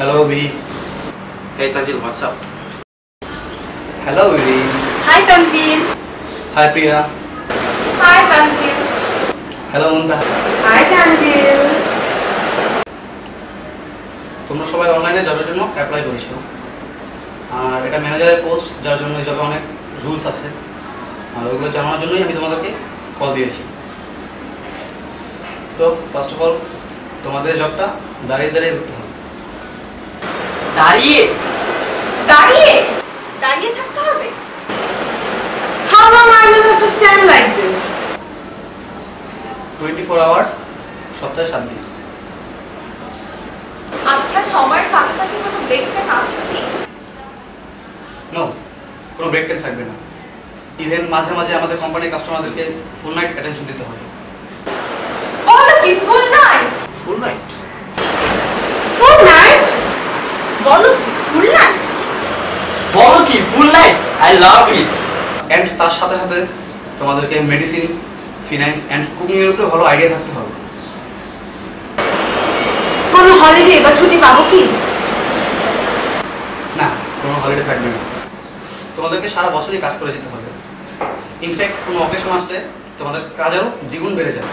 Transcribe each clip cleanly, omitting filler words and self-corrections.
Hello, V. Hey Tanjil, what's up? Hello, V. Hi Tanzil. Hi, Priya. Hi Tanzil. Hello, Munta. Hi Tanzil. তোমরা সবাই অনলাইনে জবের জন্য apply করেছো আর এটা ম্যানেজারের পোস্ট যার জন্য এই জবে অনেক রুলস আছে আর ওইগুলো জানানোর জন্যই আমি তোমাদেরকে কল দিয়েছি। সো ফার্স্ট অফ অল তোমাদের জবটা দাঁড়িয়ে দাঁড়িয়ে করতে হবে। দাঁড়িয়ে দাঁড়িয়ে দাঁড়িয়ে থাকতে হবে? How long I will have to stand like this? 24 hours, সপ্তাহে 7 দিন। আচ্ছা, সময়ের ফাঁকে কোনো ব্রেক টাইম আছে কি? নো, কোনো ব্রেক টাইম থাকবে না। ইভেন মাঝে মাঝে আমাদের কোম্পানির কাস্টমারদেরকে ফুল নাইট অ্যাটেনশন দিতে হবে। বলো কি full night? Full night? Full night? বলো কি ফুল নাইট? বলো কি full night? I love it. And তার সাথে সাথে তোমাদেরকে মেডিসিন, ফিনান্স অ্যান্ড কুকিংয়ের উপরে ভালো আইডিয়া থাকতে হবে। কোনো হলিডে বা ছুটি পাবো কি? না, কোনো হলিডে থাকবে না। তোমাদেরকে সারা বছরই কাজ করে যেতে হবে। ইনফ্যাক্ট কোনো অকেশন আসলে তোমাদের কাজ আরও দ্বিগুণ বেড়ে যাবে।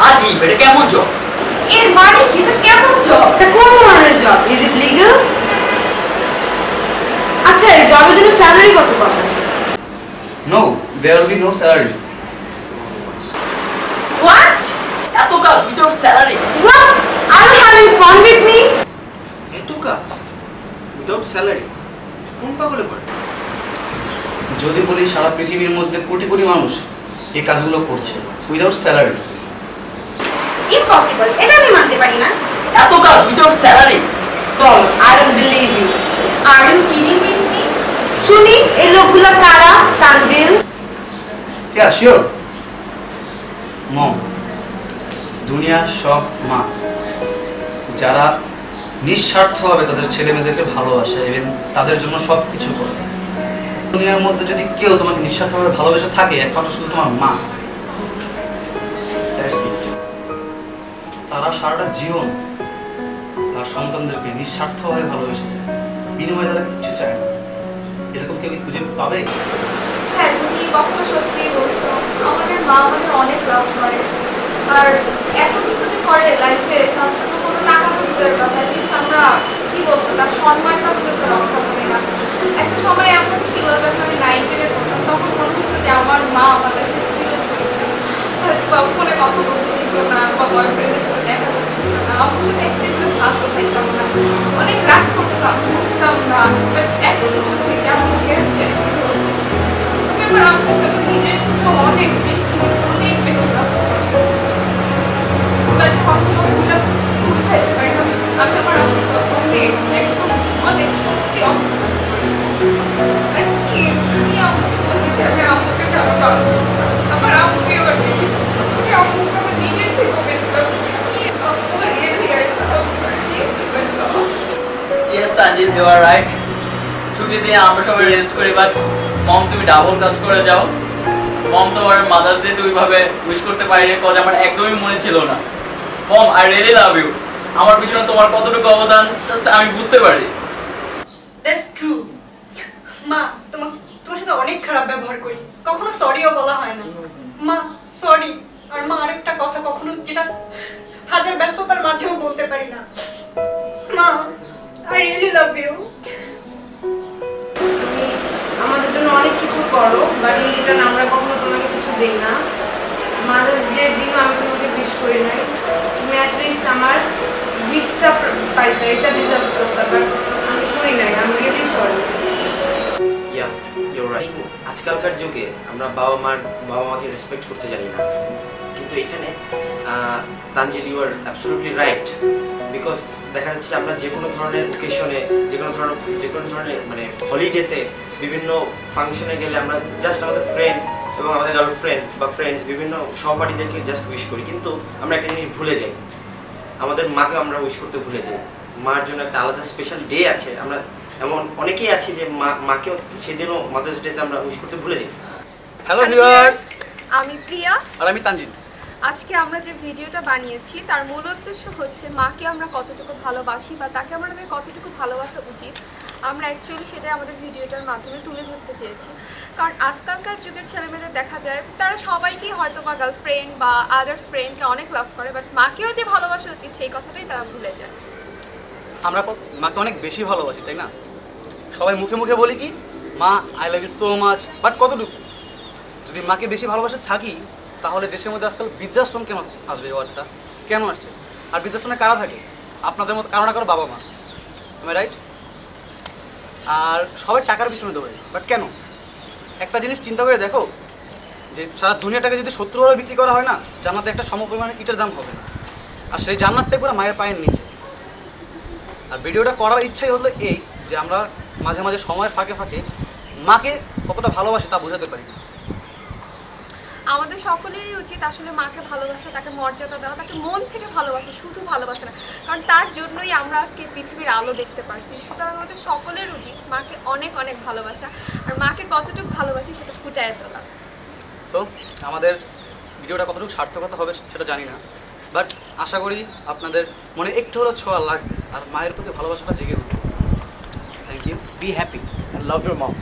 আজি এটা কেমন জব? এর মানে কি? এটা কেমন জব? এটা কোন ধরনের জব? Is it legal? আচ্ছা, এই জবের জন্য স্যালারি কত পাবেন? No, there will be no salaries. What? এত কাজ without salary? What? Are you having fun with me? এত কাজ উইদাউট স্যালারি কোন পাগলে করে? যদি বলি সারা পৃথিবীর মধ্যে কোটি কোটি মানুষ এই কাজগুলো করছে উইদাউট স্যালারি। ইম্পসিবল, এটা আমি মানতে পারি না। এত কাজ উইদাউট স্যালারি? বল, I don't believe you. Are you kidding with me? শুনি, এই লোকগুলো কারা? তানজিল? Yeah sure. মম, দুনিয়ার সব মা যারা নিঃস্বার্থভাবে তাদের ছেলে মেয়েদেরকে ভালোবাসে এবং তাদের জন্য সব কিছু করে। দুনিয়ার মধ্যে যদি কেউ তোমাকে নিঃস্বার্থভাবে ভালোবেসে থাকে একমাত্র শুধু তোমার মা। তারা সারাটা জীবন তার সন্তানদেরকে নিঃস্বার্থভাবে ভালোবেসে যায়, বিনিময়ে তারা কিচ্ছু চায় না। এরকম কেউ কি খুঁজে পাবে? হ্যাঁ, তুমি কথাটা সত্যিই বলছো। আমাদের মা আমাদের অনেক লাভ করে, আর এত কিছু যে করে লাইফে, তার জন্য কোনো টাকা তো দূরের কথা, অ্যাটলিস্ট আমরা কি বলবো তার সম্মানটা পর্যন্ত রক্ষা করি না। একটা সময় এমন ছিল যখন আমি 9-10 পড়তাম, তখন মনে হতো যে আমার মা আমার লাইফে ছিল, হয়তো বা ফোনে কথা বলতে দিত না বা বয়ফ্রেন্ডের সাথে দেখা করতে দিত না, আমার সাথে একদিন ভাতও খাইতাম না, অনেক রাগ করতাম, বুঝতাম না। বাট এখন বুঝি যে আমাকে আমার আম্মুকে নিজের থেকে অনেক বেশি লাভ করি। বাট কখনো বুঝাইতে পারি না আমি আমার আম্মুকে অনেক একদম অনেক সত্যি আর কি তুমি আম্মুকে বলতে যে আমি আম্মুকে ছাড়া পারবো না। আমার আম্মুকে এবার দেখি আমি আম্মুকে আমার নিজের থেকেও বেশি লাভ করি। আম্মু really I love you. Yes Tanzil, you are right. ছুটি দিয়ে আমরা সবাই রেস্ট করি, বাট মম তুমি ডাবল কাজ করে যাও। মম তোমার মাদার্স ডে তো ওইভাবে উইশ করতে পারিনি, কজ আমার একদমই মনে ছিল না। মম, আই রিয়েলি লাভ ইউ। আমার পিছনে তোমার কতটুকু অবদান জাস্ট আমি বুঝতে পারি। That's true. মা, তোমার সাথে অনেক খারাপ ব্যবহার করি, কখনো সরিও বলা হয় না। মা সরি। আর মা, আরেকটা কথা কখনো যেটা হাজার ব্যস্ততার মাঝেও বলতে পারি না। মা, আই রিয়েলি লাভ ইউ। তুমি আমাদের জন্য অনেক কিছু করো, বাট ইন রিটার্ন আমরা কখনো তোমাকে কিছু দেই না। মাদার্স ডের দিনও আমি তোমাকে উইশ করি নাই। তুমি অ্যাটলিস্ট আমার উইশটা পাইতে, এটা ডিজার্ভ করতে, বাট আমি করি নাই। আমি really sorry. Yeah, you are right. আজকালকার যুগে আমরা বাবা মাকে রেসপেক্ট করতে জানি না, কিন্তু এখানে Tanzil you are absolutely right. Because দেখা যাচ্ছে আমরা যে কোনো ধরনের ওকেশনে, যে কোনো ধরনের মানে হলিডেতে, বিভিন্ন ফাংশনে গেলে আমরা জাস্ট আমাদের ফ্রেন্ড এবং আমাদের গার্লফ্রেন্ড বা ফ্রেন্ডস বিভিন্ন সহপাঠীদেরকে জাস্ট উইশ করি, কিন্তু আমরা একটা জিনিস ভুলে যাই, আমাদের মাকে আমরা উইশ করতে ভুলে যাই। মার জন্য একটা আলাদা স্পেশাল ডে আছে। আমরা এমন অনেকেই আছে যে মাকেও সেদিনও মাদার্স ডেতে আমরা উইশ করতে ভুলে যাই। হ্যালো ভিউয়ার্স, আমি প্রিয়া আর আমি তানজিল। আজকে আমরা যে ভিডিওটা বানিয়েছি তার মূল উদ্দেশ্য হচ্ছে মাকে আমরা কতটুকু ভালোবাসি বা তাকে আমাদের কতটুকু ভালোবাসা উচিত, আমরা অ্যাকচুয়ালি সেটাই আমাদের ভিডিওটার মাধ্যমে তুলে ধরতে চেয়েছি। কারণ আজকালকার যুগের ছেলেমেয়েদের দেখা যায় তারা সবাইকেই হয়তো বা গার্লফ্রেন্ড বা আদার্স ফ্রেন্ডকে অনেক লাভ করে, বাট মাকেও যে ভালোবাসা উচিত সেই কথাটাই তারা ভুলে যায়। আমরা মাকে অনেক বেশি ভালোবাসি, তাই না? সবাই মুখে মুখে বলি কি মা I love you so much, but কতটুকু? যদি মাকে বেশি ভালোবাসে থাকি তাহলে দেশের মধ্যে আজকাল বৃদ্ধাশ্রম কেন আসবে? এই ওয়ার্ডটা কেন আসছে? আর বৃদ্ধাশ্রমে কারা থাকে? আপনাদের মতো কারো না কারো বাবা মা, আমি রাইট? আর সবাই টাকার পিছনে দৌড়ে, বাট কেন? একটা জিনিস চিন্তা করে দেখো, যে সারা দুনিয়াটাকে যদি 70 বিক্রি করা হয় না, জান্নাতে একটা সমপরিমাণে ইটের দাম হবে না। আর সেই জান্নাতটাই পুরো মায়ের পায়ের নিচে। আর ভিডিওটা করার ইচ্ছাই হলো এই যে আমরা মাঝে মাঝে সময়ের ফাঁকে ফাঁকে মাকে কতটা ভালোবাসি তা বোঝাতে পারি না। আমাদের সকলেরই উচিত আসলে মাকে ভালোবাসা, তাকে মর্যাদা দেওয়া, তাকে মন থেকে ভালোবাসা, শুধু ভালোবাসা না, কারণ তার জন্যই আমরা আজকে পৃথিবীর আলো দেখতে পারছি। সুতরাং আমাদের সকলের উচিত মাকে অনেক অনেক ভালোবাসা, আর মাকে কতটুকু ভালোবাসি সেটা ফুটায় তোলা। সো আমাদের ভিডিওটা কতটুকু সার্থকতা হবে সেটা জানি না, বাট আশা করি আপনাদের মনে একটু হলেও ছোঁয়া লাগবে আর মায়ের প্রতি ভালোবাসাটা জেগে উঠবে। Thank you, be happy, I love your mom.